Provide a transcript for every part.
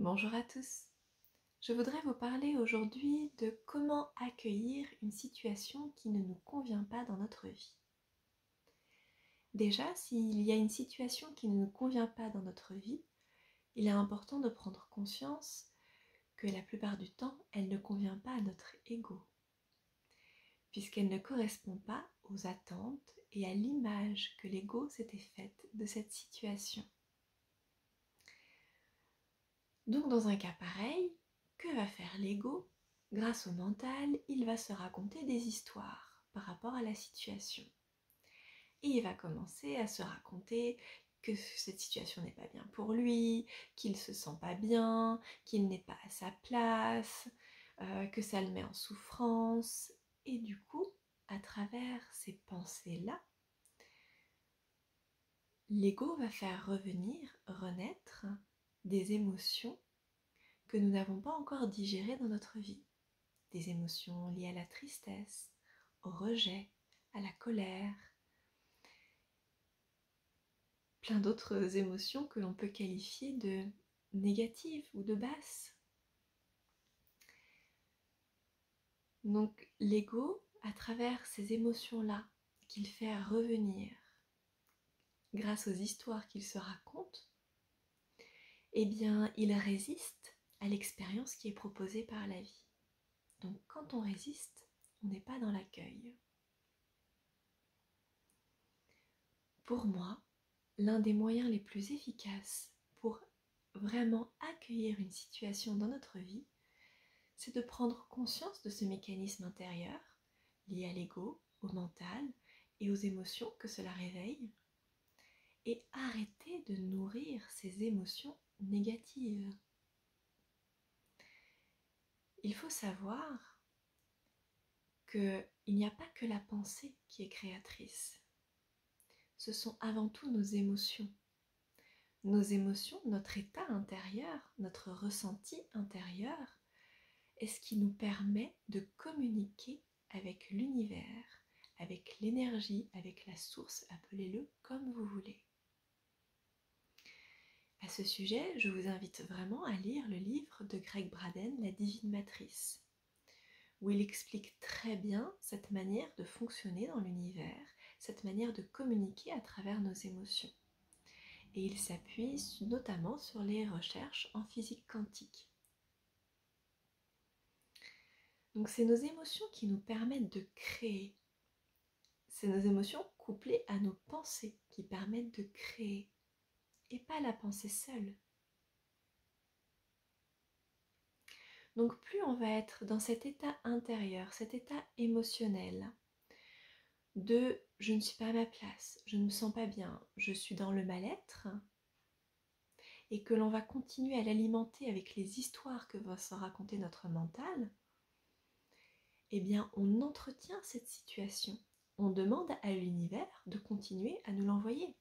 Bonjour à tous. Je voudrais vous parler aujourd'hui de comment accueillir une situation qui ne nous convient pas dans notre vie. Déjà, s'il y a une situation qui ne nous convient pas dans notre vie, il est important de prendre conscience que la plupart du temps, elle ne convient pas à notre ego, puisqu'elle ne correspond pas aux attentes et à l'image que l'ego s'était faite de cette situation. Donc dans un cas pareil, que va faire l'ego? Grâce au mental, il va se raconter des histoires par rapport à la situation. Et il va commencer à se raconter que cette situation n'est pas bien pour lui, qu'il ne se sent pas bien, qu'il n'est pas à sa place, que ça le met en souffrance. Et du coup, à travers ces pensées-là, l'ego va faire renaître des émotions que nous n'avons pas encore digérées dans notre vie. Des émotions liées à la tristesse, au rejet, à la colère, plein d'autres émotions que l'on peut qualifier de négatives ou de basses. Donc l'ego, à travers ces émotions-là qu'il fait revenir grâce aux histoires qu'il se raconte, eh bien il résiste à l'expérience qui est proposée par la vie. Donc quand on résiste, on n'est pas dans l'accueil. Pour moi, l'un des moyens les plus efficaces pour vraiment accueillir une situation dans notre vie, c'est de prendre conscience de ce mécanisme intérieur lié à l'ego, au mental et aux émotions que cela réveille, et arrêter de nourrir ces émotions négatives. Il faut savoir qu'il n'y a pas que la pensée qui est créatrice. Ce sont avant tout nos émotions. Nos émotions, notre état intérieur, notre ressenti intérieur est ce qui nous permet de communiquer avec l'univers, avec l'énergie, avec la source, appelez-le comme vous voulez. À ce sujet, je vous invite vraiment à lire le livre de Gregg Braden, La Divine Matrice, où il explique très bien cette manière de fonctionner dans l'univers, cette manière de communiquer à travers nos émotions. Et il s'appuie notamment sur les recherches en physique quantique. Donc c'est nos émotions qui nous permettent de créer. C'est nos émotions couplées à nos pensées qui permettent de créer, et pas la pensée seule. Donc plus on va être dans cet état intérieur, cet état émotionnel de « je ne suis pas à ma place, je ne me sens pas bien, je suis dans le mal-être », et que l'on va continuer à l'alimenter avec les histoires que va se raconter notre mental, eh bien on entretient cette situation. On demande à l'univers de continuer à nous l'envoyer.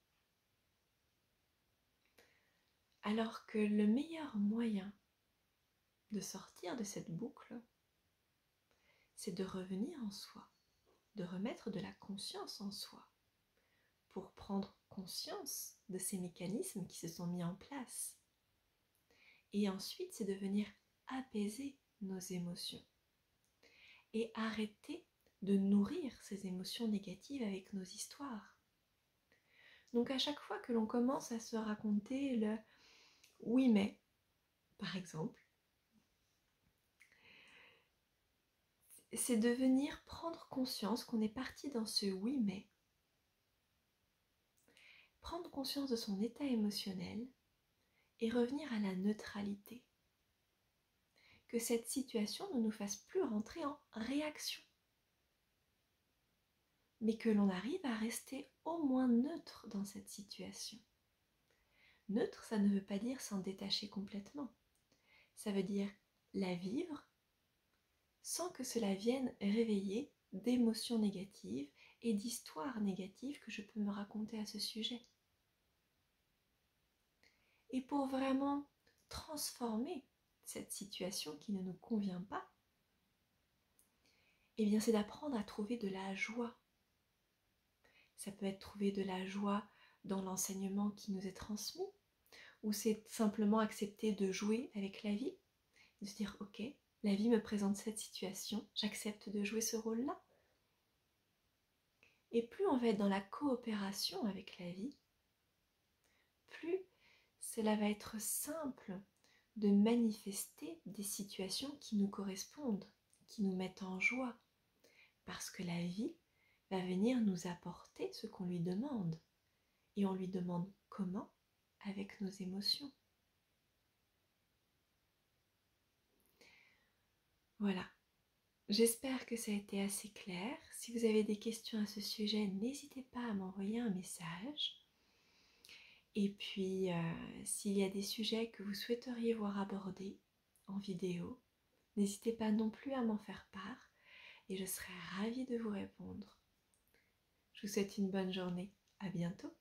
Alors que le meilleur moyen de sortir de cette boucle, c'est de revenir en soi, de remettre de la conscience en soi, pour prendre conscience de ces mécanismes qui se sont mis en place. Et ensuite, c'est de venir apaiser nos émotions et arrêter de nourrir ces émotions négatives avec nos histoires. Donc à chaque fois que l'on commence à se raconter le « oui mais », par exemple, c'est de venir prendre conscience qu'on est parti dans ce « oui mais », prendre conscience de son état émotionnel et revenir à la neutralité. Que cette situation ne nous fasse plus rentrer en réaction, mais que l'on arrive à rester au moins neutre dans cette situation. Neutre, ça ne veut pas dire s'en détacher complètement. Ça veut dire la vivre sans que cela vienne réveiller d'émotions négatives et d'histoires négatives que je peux me raconter à ce sujet. Et pour vraiment transformer cette situation qui ne nous convient pas, eh bien c'est d'apprendre à trouver de la joie. Ça peut être trouver de la joie dans l'enseignement qui nous est transmis, ou c'est simplement accepter de jouer avec la vie, de se dire ok, la vie me présente cette situation, j'accepte de jouer ce rôle-là. Et plus on va être dans la coopération avec la vie, plus cela va être simple de manifester des situations qui nous correspondent, qui nous mettent en joie, parce que la vie va venir nous apporter ce qu'on lui demande. Et on lui demande comment? Avec nos émotions. Voilà. J'espère que ça a été assez clair. Si vous avez des questions à ce sujet, n'hésitez pas à m'envoyer un message. Et puis, s'il y a des sujets que vous souhaiteriez voir abordés en vidéo, n'hésitez pas non plus à m'en faire part et je serai ravie de vous répondre. Je vous souhaite une bonne journée. À bientôt.